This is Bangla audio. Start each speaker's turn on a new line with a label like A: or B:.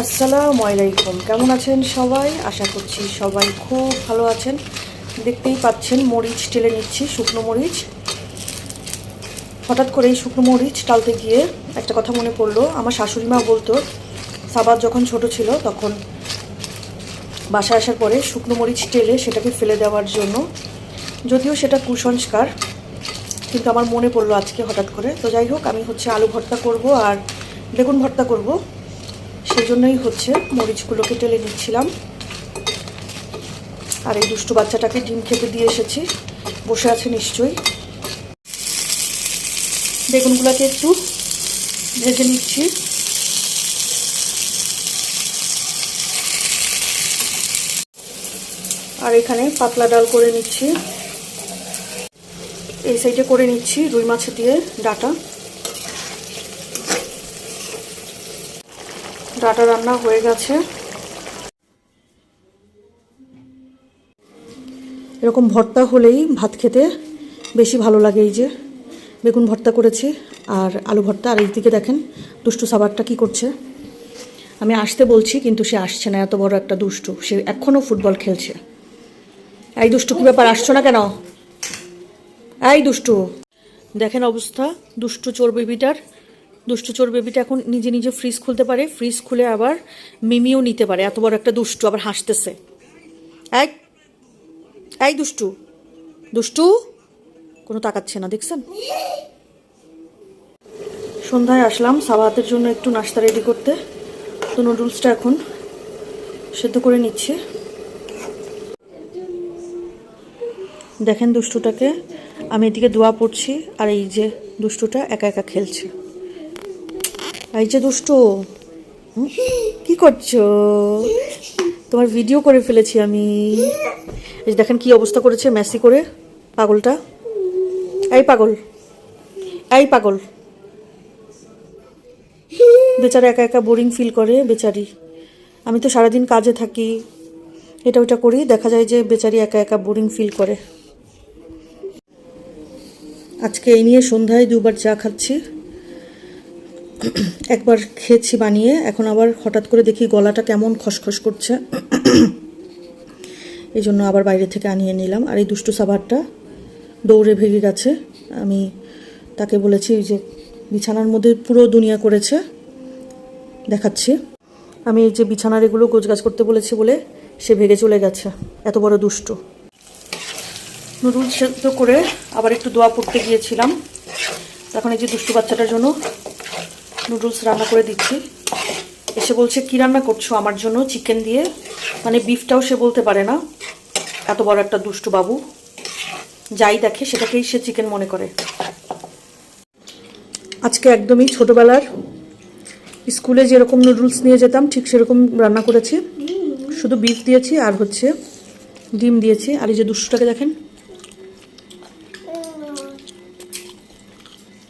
A: আসসালামু আলাইকুম, কেমন আছেন সবাই? আশা করছি সবাই খুব ভালো আছেন। দেখতেই পাচ্ছেন মরিচ টেলে নিচ্ছি, শুকনো মরিচ। হঠাৎ করে এই শুকনো মরিচ টালতে গিয়ে একটা কথা মনে পড়লো। আমার শাশুড়ি মা বলতো, সাবাত যখন ছোট ছিল তখন বাসায় আসার পরে শুকনো মরিচ টেলে সেটাকে ফেলে দেওয়ার জন্য। যদিও সেটা কুসংস্কার, কিন্তু আমার মনে পড়লো আজকে হঠাৎ করে। তো যাই হোক, আমি আলু ভর্তা করব আর বেগুন ভর্তা করব, সেই জন্যই মরিচগুলোকে টেলে নিচ্ছিলাম। আর এই দুষ্টু বাচ্চাটাকে ডিম খেতে দিয়ে এসেছি, বসে আছে নিশ্চয়ই। বেগুনগুলোকে একটু ভেজে নিচ্ছি। আর এখানে পাতলা ডাল করে নিচ্ছি, এই সাইডে করে নিচ্ছি রুই মাছ দিয়ে ডাটা রান্না হয়ে গেছে। এরকম ভর্তা হলেই ভাত খেতে বেশি ভালো লাগে। এই যে বেগুন ভর্তা করেছি আর আলু ভর্তা। আর এইদিকে দেখেন দুষ্টু সাবারটা কি করছে। আমি আসতে বলছি কিন্তু সে আসছে না, এত বড় একটা দুষ্টু। সে এখনও ফুটবল খেলছে। এই দুষ্টু, কি ব্যাপার, আসছো না কেন? এই দুষ্টু, দেখেন অবস্থা দুষ্টু চোর বেবিটার। দুষ্টু চোর বেবিটা এখন নিজে নিজে ফ্রিজ খুলতে পারে, ফ্রিজ খুলে আবার মিমিও নিতে পারে। এত বড় একটা দুষ্টু, আবার হাসতেছে। এই এই দুষ্টু, দুষ্টু কোনো তাকাচ্ছে না, দেখছেন? সন্ধ্যায় আসলাম সাবাতের জন্য একটু নাস্তা রেডি করতে। তো নুডলসটা এখন সেদ্ধ করে নিচ্ছি। দেখেন দুষ্টুটাকে, আমি এদিকে দোয়া পড়ছি আর এই যে দুষ্টুটা একা একা খেলছে। এই যে দুষ্টু, কি করছো? তোমার ভিডিও করে ফেলেছি আমি। এই দেখেন কি অবস্থা করেছে মেসি করে পাগলটা। এই পাগল, এই পাগল, বেচারা একা একা বোরিং ফিল করে বেচারি। আমি তো সারাদিন কাজে থাকি, এটা ওটা করি, দেখা যায় যে বেচারি একা একা বোরিং ফিল করে। আজকে এই নিয়ে সন্ধ্যায় দুবার চা খাচ্ছি। একবার খেয়েছি বানিয়ে, এখন আবার হঠাৎ করে দেখি গলাটা কেমন খসখস করছে, এই জন্য আবার বাইরে থেকে আনিয়ে নিলাম। আর এই দুষ্টু সাবারটা দৌড়ে ভেগে গেছে। আমি তাকে বলেছি যে বিছানার মধ্যে পুরো দুনিয়া করেছে, দেখাচ্ছি। আমি এই যে বিছানার এগুলো গোছগাছ করতে বলেছি বলে সে ভেগে চলে গেছে, এত বড় দুষ্টু। নুডলস সেদ্ধ করে আবার একটু দোয়া পড়তে গিয়েছিলাম। এখন এই যে দুষ্টু বাচ্চাটার জন্য নুডলস রান্না করে দিচ্ছি। এসে বলছে, কি রান্না করছো আমার জন্য? চিকেন দিয়ে, মানে বিফটাও সে বলতে পারে না, এত বড় একটা দুষ্টু বাবু। যাই দেখে সেটাকেই সে চিকেন মনে করে। আজকে একদমই ছোটবেলার স্কুলে যেরকম নুডলস নিয়ে যেতাম ঠিক সেরকম রান্না করেছি, শুধু বিফ দিয়েছি আর ডিম দিয়েছি। আর এই যে দুষ্টুটাকে দেখেন